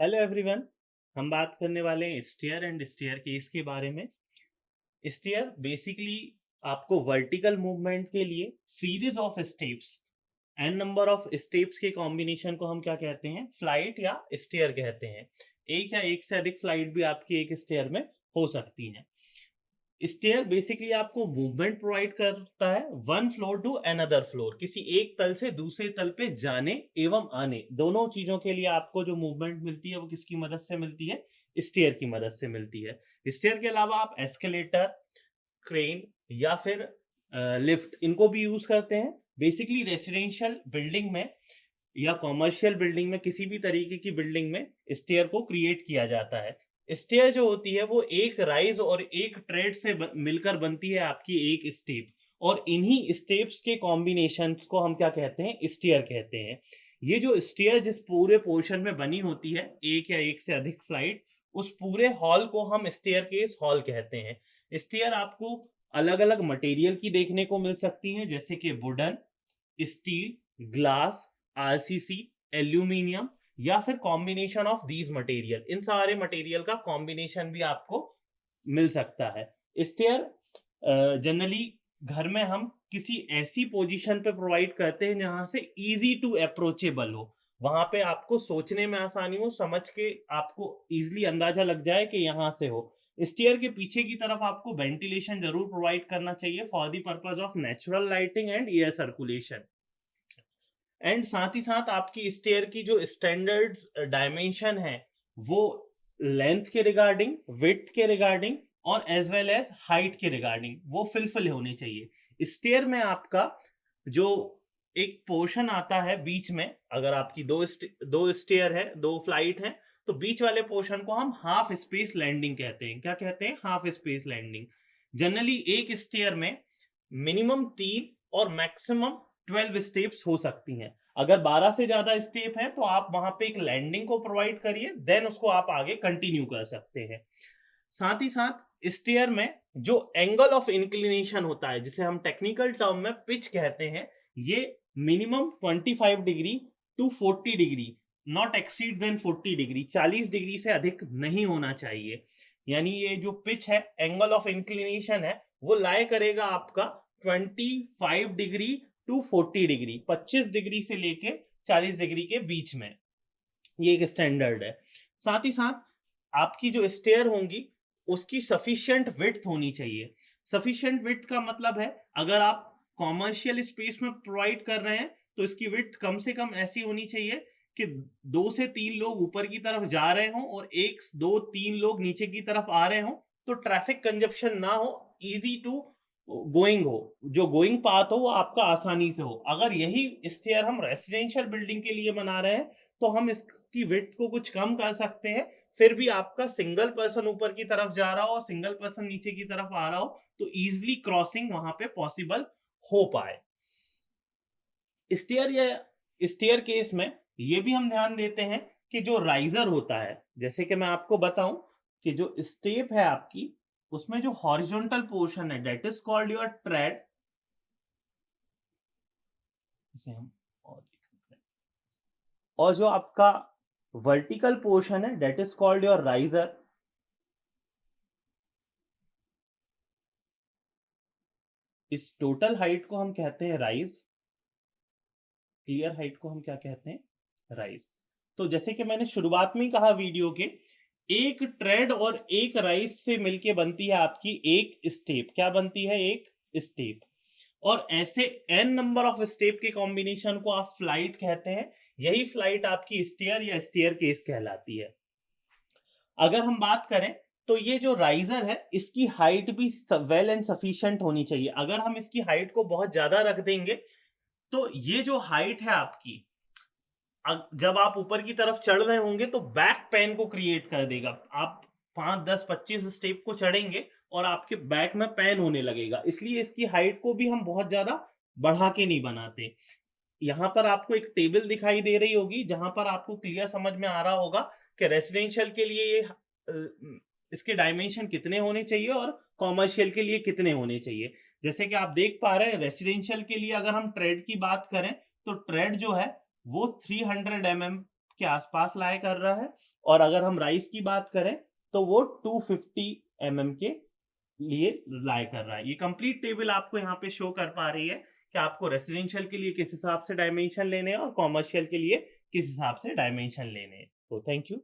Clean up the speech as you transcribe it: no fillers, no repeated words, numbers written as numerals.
Hello everyone. हम बात करने वाले हैं स्टेयर एंड स्टेयर केस के बारे में। स्टेयर बेसिकली आपको वर्टिकल मूवमेंट के लिए series of steps, N number of steps के कॉम्बिनेशन को हम क्या कहते हैं, फ्लाइट या स्टेयर कहते हैं। एक या एक से अधिक फ्लाइट भी आपकी एक स्टेयर में हो सकती हैं। स्टेयर बेसिकली आपको मूवमेंट प्रोवाइड करता है one floor to another floor, किसी एक तल से दूसरे तल पे जाने एवं आने, दोनों चीजों के लिए आपको जो मूवमेंट मिलती है वो किसकी मदद से मिलती है, स्टेयर की मदद से मिलती है। स्टेयर के अलावा आप एस्केलेटर, क्रेन या फिर लिफ्ट, इनको भी यूज करते हैं। बेसिकली रेसिडेंशियल बिल्डिंग में या कॉमर्शियल बिल्डिंग में, किसी भी तरीके की बिल्डिंग में स्टेयर को क्रिएट किया जाता है। स्टेयर जो होती है वो एक राइज और एक ट्रेड से मिलकर बनती है आपकी एक स्टेप, और इन्हीं स्टेप्स के कॉम्बिनेशन को हम क्या कहते हैं, स्टेयर कहते हैं। ये जो स्टेयर जिस पूरे पोर्शन में बनी होती है, एक या एक से अधिक फ्लाइट, उस पूरे हॉल को हम स्टेयर केस हॉल कहते हैं। स्टेयर आपको अलग अलग मटेरियल की देखने को मिल सकती है, जैसे कि wooden, steel, glass, RCC, aluminium, या फिर कॉम्बिनेशन ऑफ दीज मटेरियल। इन सारे मटेरियल का कॉम्बिनेशन भी आपको मिल सकता है। स्टेयर जनरली घर में हम किसी ऐसी पोजीशन पे प्रोवाइड करते हैं जहां से इजी टू अप्रोचेबल हो, वहां पे आपको सोचने में आसानी हो, समझ के आपको इजीली अंदाजा लग जाए कि यहां से हो। स्टेयर के पीछे की तरफ आपको वेंटिलेशन जरूर प्रोवाइड करना चाहिए for the purpose of natural lighting and air circulation. And साथ ही साथ आपकी स्टेयर की जो स्टैंडर्ड डायमेंशन है वो लेंथ के रिगार्डिंग, विड्थ के रिगार्डिंग और एज वेल एज हाइट के रिगार्डिंग वो फिलफिल होनी चाहिए। स्टेयर में आपका जो एक पोर्शन आता है बीच में, अगर आपकी दो स्टेयर है, दो फ्लाइट है, तो बीच वाले पोर्शन को हम हाफ स्पेस लैंडिंग कहते हैं। क्या कहते हैं? Half space landing. जनरली एक स्टेयर में मिनिमम 3 और मैक्सिमम 12 स्टेप्स हो सकती हैं। अगर 12 से ज्यादा स्टेप है तो आप वहां पे एक लैंडिंग को प्रोवाइड करिए, देन उसको आप आगे कंटिन्यू कर सकते हैं। साथ ही साथ स्टेयर में जो एंगल ऑफ इंक्लिनेशन होता है, जिसे हम टेक्निकल टर्म में पिच कहते हैं, ये minimum 25 degree to 40 degree, not exceed than 40 degree, 40 degree से अधिक नहीं होना चाहिए। यानी ये जो पिच है, एंगल ऑफ इंक्लिनेशन है, वो लाई करेगा आपका 25 डिग्री टू 40 डिग्री, 25 डिग्री से लेके 40 डिग्री के बीच में। ये एक स्टैंडर्ड है। साथ ही साथ आपकी जो स्टेयर होंगी उसकी सफिशिएंट विड्थ होनी चाहिए। सफिशिएंट विड्थ का मतलब है, अगर आप कॉमर्शियल स्पेस में प्रोवाइड कर रहे हैं तो इसकी विड्थ कम से कम ऐसी होनी चाहिए कि 2 से 3 लोग ऊपर की तरफ जा रहे हों और 1 2 3 लोग नीचे की तरफ आ रहे हों, तो ट्रैफिक कंजप्शन ना हो, इजी टू गोइंग हो, जो गोइंग पाथ हो वो आपका आसानी से हो। अगर यही स्टेयर हम रेसिडेंशियल बिल्डिंग के लिए बना रहे हैं तो हम इसकी विड्थ को कुछ कम कर सकते हैं, फिर भी आपका सिंगल पर्सन ऊपर की तरफ जा रहा हो और सिंगल पर्सन नीचे की तरफ आ रहा हो तो इजीली क्रॉसिंग वहां पे पॉसिबल हो पाए। स्टेयर या स्टेयर केस में ये भी हम ध्यान देते हैं कि जो राइजर होता है, जैसे कि मैं आपको बताऊं कि जो स्टेप है आपकी, उसमें जो हॉरिजॉन्टल पोर्शन है that is called your trade, इसे हम और और जो आपका वर्टिकल पोर्शन है that is called your riser. इस टोटल हाइट को हम कहते हैं राइज, क्लियर हाइट को हम क्या कहते हैं, राइज। तो जैसे कि मैंने शुरुआत में ही कहा वीडियो के, एक ट्रेड और एक राइज से मिलके बनती है आपकी एक स्टेप। क्या बनती है? एक स्टेप। और ऐसे एन नंबर ऑफ स्टेप के कॉम्बिनेशन को आप फ्लाइट कहते हैं। यही फ्लाइट आपकी स्टेयर या स्टेयर केस कहलाती है। अगर हम बात करें तो ये जो राइजर है इसकी हाइट भी वेल एंड सफिशिएंट होनी चाहिए। अगर हम इसकी हाइट को बहुत ज्यादा रख देंगे तो ये जो हाइट है आपकी, जब आप ऊपर की तरफ चढ़ रहे होंगे तो बैक पेन को क्रिएट कर देगा। आप 5 10 25 स्टेप को चढ़ेंगे और आपके बैक में पेन होने लगेगा, इसलिए इसकी हाइट को भी हम बहुत ज्यादा बढ़ा के नहीं बनाते। यहाँ पर आपको एक टेबल दिखाई दे रही होगी जहां पर आपको क्लियर समझ में आ रहा होगा कि रेसिडेंशियल के लिए ये इसके डायमेंशन कितने होने चाहिए और कॉमर्शियल के लिए कितने होने चाहिए। जैसे कि आप देख पा रहे हैं, रेसिडेंशियल के लिए अगर हम ट्रेड की बात करें तो ट्रेड जो है वो 300 mm के आसपास लाया कर रहा है, और अगर हम राइस की बात करें तो वो 250 के लिए लाई कर रहा है। ये कंप्लीट टेबल आपको यहाँ पे शो कर पा रही है कि आपको रेसिडेंशियल के लिए किस हिसाब से डायमेंशन लेने हैं और कॉमर्शियल के लिए किस हिसाब से डायमेंशन लेने हैं। तो थैंक यू।